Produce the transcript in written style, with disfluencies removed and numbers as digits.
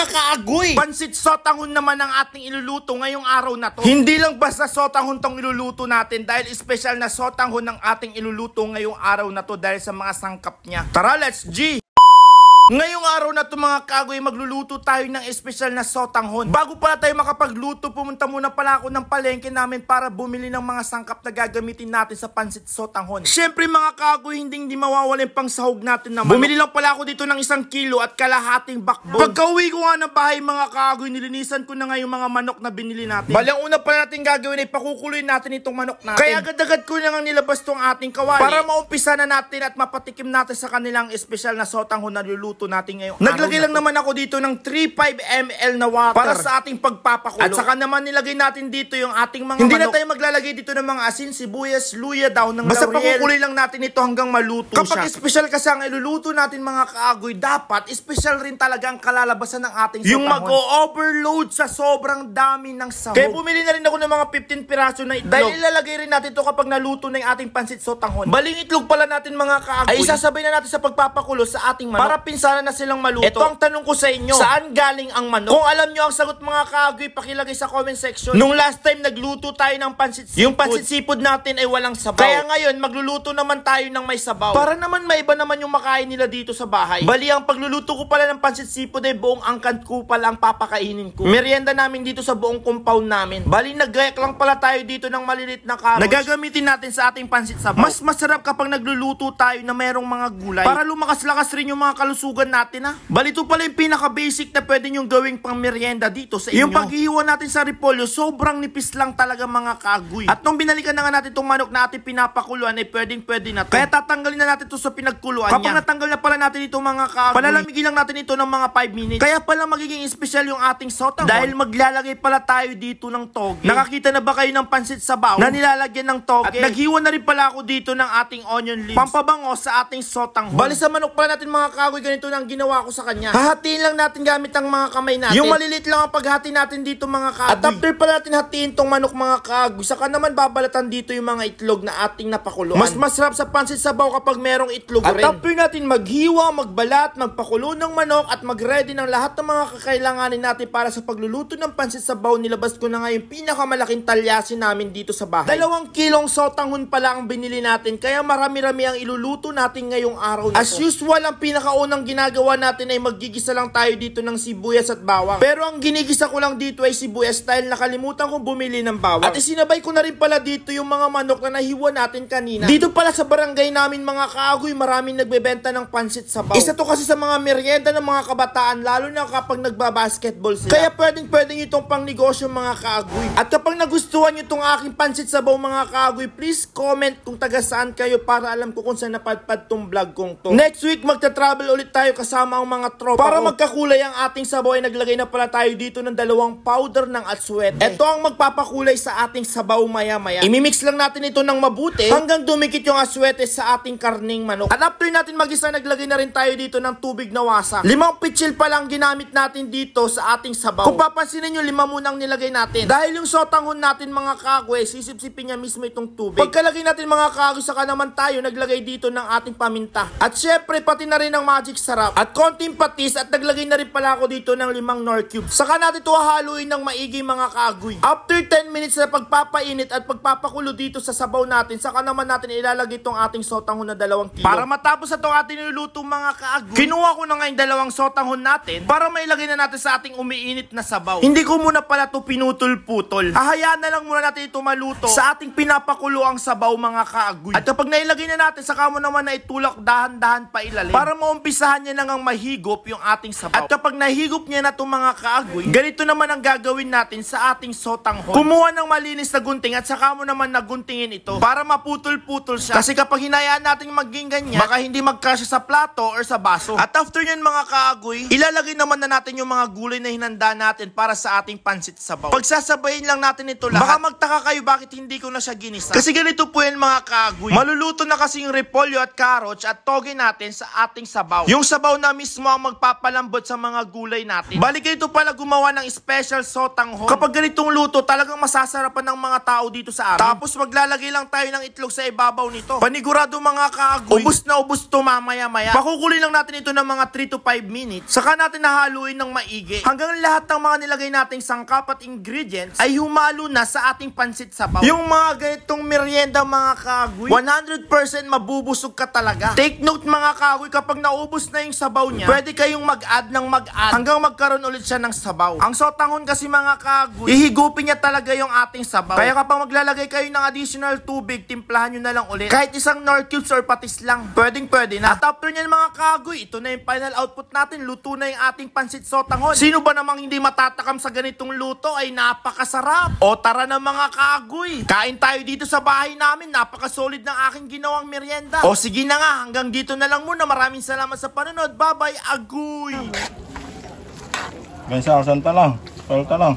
mga kaagoy. Pansit sotanghon naman ang ating iluluto ngayong araw na to. Hindi lang basta sotanghon tong iluluto natin dahil special na sotanghon ng ating iluluto ngayong araw na to dahil sa mga sangkap niya. Tara, let's G! Ngayong araw na to mga kaagoy, magluluto tayo ng espesyal na sotanghon. Bago pala tayo makapagluto, pumunta muna pala ako ng palengke namin para bumili ng mga sangkap na gagamitin natin sa pansit sotanghon. Syempre mga kaagoy, hindi mawawala yung pangsahog natin naman. Bumili lang pala ako dito ng 1 kilo at kalahating backbone. Pagka-uwi ko nga ng bahay mga kaagoy, nilinisan ko na nga yung mga manok na binili natin. Balang una pala natin gagawin ay pakukuloy natin itong manok natin. Kaya agad-agad ko na nga nilabas tong ating kawali para maumpisa na natin at mapatikim natin sa kanilang espesyal na sotanghon na luluto natin ngayon. Naglagay lang naman ako dito ng 3.5 ml na water para sa ating pagpapakulo. At saka naman nilagay natin dito yung ating mga hindi manok. Na tayo maglalagay dito ng mga asin, sibuyas, luya, daw ng basta laurel. Basta pakukuloy lang natin ito hanggang maluto kapag siya. Kapag espesyal kasi ang iluluto natin mga kaagoy, dapat espesyal rin talaga ang kalalabasan ng ating sotanghon. Yung mag-overload sa sobrang dami ng sahog. Kaya bumili na rin ako ng mga 15 piraso na itlog. Dahil ilalagay rin natin ito kapag naluto na yung ating pansit sotanghon. Baling itlog pala natin mga kaagoy ay isasabay na natin sa pagpapakulo sa ating manok para pinsala na silang maluto. Ito ang tanong ko sa inyo, saan galing ang manok? Kung alam nyo ang sagot mga kaagoy, pakilagay sa comment section. Nung last time nagluto tayo ng pansit seafood, yung pansit seafood natin ay walang sabaw. Kaya ngayon magluluto naman tayo ng may sabaw. Para naman maiba naman yung makain nila dito sa bahay. Bali ang pagluluto ko pala ng pansit seafood ay buong angkan ko pala ang papakainin ko. Merienda namin dito sa buong compound namin. Bali nag-gayak lang pala tayo dito ng malilit na carrots. Nagagamitin natin sa ating pansit sabaw. Mas masarap kapag nagluluto tayo na merong mga gulay. Para lumakas-lakas rin yung mga kalusugan natin ha. Bali ito pala yung pinaka-basic na pwede nyong gawing pang merienda dito sa inyo. Yung paghihiwa natin sa repolyo, sobrang nipis lang talaga mga kaagoy. At nung binalikan na nga natin itong manok na ating pinapakuluan, ay pwede na to. Kaya tatanggalin na natin ito sa pinagkuluan niya. Kapag natanggal na pala natin itong mga kaagoy, palalamigin lang natin ito ng mga 5 minutes. Kaya pala magiging special yung ating sotanghon. Dahil maglalagay pala tayo dito ng toge. Nakakita na ba kayo ng pansit sabaw na nilalagyan ng toge? At naghiwa na rin pala ako dito ng ating onion leaves, pampabango sa ating sotanghon. Bali sa manok pala natin mga kaagoy, ganito na ang ginawa ko sa kanya. Hahatiin lang natin gamit ang mga kamay natin. Yung malilit lang ang paghati natin dito mga kaagoy. At after pala natin hatiin tong manok mga kaagoy, saka naman babalatan dito yung mga itlog na ating napakuluan. Mas masarap sa pansit sabaw kapag merong itlog rin. At after natin maghiwa, magbalat, magpakulo ng manok at mag-ready ng lahat ng mga kakailanganin natin para sa pagluluto ng pansit sabaw, nilabas ko na nga yung pinakamalaking talyasin namin dito sa bahay. 2 kilong sotanghon pala ang binili natin, kaya marami-rami ang iluluto natin ngayong araw na as usual, ang pinakaunang ginagawa natin ay maggigisa lang tayo dito ng sibuyas at bawang. Pero ang ginigisa ko lang dito ay sibuyas dahil nakalimutan kong bumili ng bawang. At isinabay ko na rin pala dito yung mga manok na nahiwa natin kanina. Dito pala sa barangay namin mga kaagoy, maraming nagbebenta ng pansit sabaw. Isa to kasi sa mga merienda ng mga kabataan, lalo na kapag nagbabasketball sila. Kaya pwedeng itong pang negosyo mga kaagoy. At kapag nagustuhan nyo itong aking pansit sabaw mga kaagoy, please comment kung taga saan kayo para alam ko kung saan napadpad tong vlog kong to. Next week magta-travel ulit tayo kasama ang mga tropa para magkakulay ang ating sabaw. Ay naglagay na pala tayo dito ng 2 powder ng atsuete. Ito ang magpapakulay sa ating sabaw maya-maya. Imimix lang natin ito ng mabuti hanggang dumikit yung atsuete sa ating karning manok. At after natin magisa, naglagay na rin tayo dito ng tubig na wasak. 5 pitsil pa lang ginamit natin dito sa ating sabaw. Kung papansinin nyo, 5 munang nilagay natin. Dahil yung sotanghon natin mga kaagoy, sisip-sipin niya mismo itong tubig. Pagkalagay natin mga kaagoy, saka naman tayo naglagay dito ng ating paminta. At syempre pati na rin ng magic sarap. At konting patis, at naglagay na rin pala ako dito ng 5 Knorr cubes. Saka natin ito hahaluin ng maigi mga kaagoy. After 10 minutes na pagpapainit at pagpapakulo dito sa sabaw natin, saka naman natin ilalagay itong ating sotanghon na 2 kilo. Para matapos na itong ating niluluto mga kaagoy, kinuha ko na ngayon 2 sotanghon natin para mailagay na natin sa ating umiinit na sabaw. Hindi ko muna pala ito pinutol-putol. Hahayaan na lang muna natin ito maluto sa ating pinapakulo ang sabaw mga kaagoy. At kapag nailagay na natin, saka mo naman na itulak dahan-dahan pa ilalim para maumpisahan niya nang mahigop yung ating sabaw. At kapag nahigop niya na itong mga kaagoy, ganito naman ang gagawin natin sa ating sotanghon. Kumuha ng malinis na gunting at saka mo naman naguntingin ito para maputol-putol siya. Kasi kapag hinayaan natin maging ganyan, baka hindi magkasya sa plato or sa baso. At after nyan mga kaagoy, ilalagay naman na natin yung mga gulay na hinanda natin para sa ating pansit sabaw. Pagsasabayin lang natin ito lahat. Baka magtaka kayo bakit hindi ko na siya ginisa. Kasi ganito po yan mga kaagoy. Maluluto na kasi yung repolyo at carrots at toge natin sa ating sabaw. Yung Itong sabaw na mismo ang magpapalambot sa mga gulay natin. Balik ito pala gumawa ng special sotanghon. Kapag ganitong luto, talagang masasarapan ng mga tao dito sa amin. Tapos maglalagay lang tayo ng itlog sa ibabaw nito. Panigurado mga kaagoy, ubos na ubos to mamaya-maya. Pakukuloy lang natin ito ng mga 3 to 5 minutes. Saka natin nahaluin ng maigi. Hanggang lahat ng mga nilagay nating sangkap at ingredients ay humalo na sa ating pansit sabaw. Yung mga ganitong merienda mga kaagoy, 100% mabubusog ka talaga. Take note mga kaagoy, kapag naubos na yung sabaw niya, pwede kayong mag-add ng mag-add hanggang magkaroon ulit siya ng sabaw. Ang sotanghon kasi mga kaagoy, ihigupin niya talaga yung ating sabaw. Kaya kapag maglalagay kayo ng additional tubig, timplahan nyo na lang ulit. Kahit isang nor cubes or patis lang, pwede na. At after nyan mga kaagoy, ito na yung final output natin. Luto na yung ating pansit sotanghon. Sino ba namang hindi matatakam sa ganitong luto? Ay napakasarap. O tara na mga kaagoy, kain tayo dito sa bahay namin. Napakasolid ng aking ginawang merienda. O sige na nga, hanggang dito na lang muna. Maraming salamat sa panonood. Bye bye, agoy. Ganyan sa lang. Palta lang.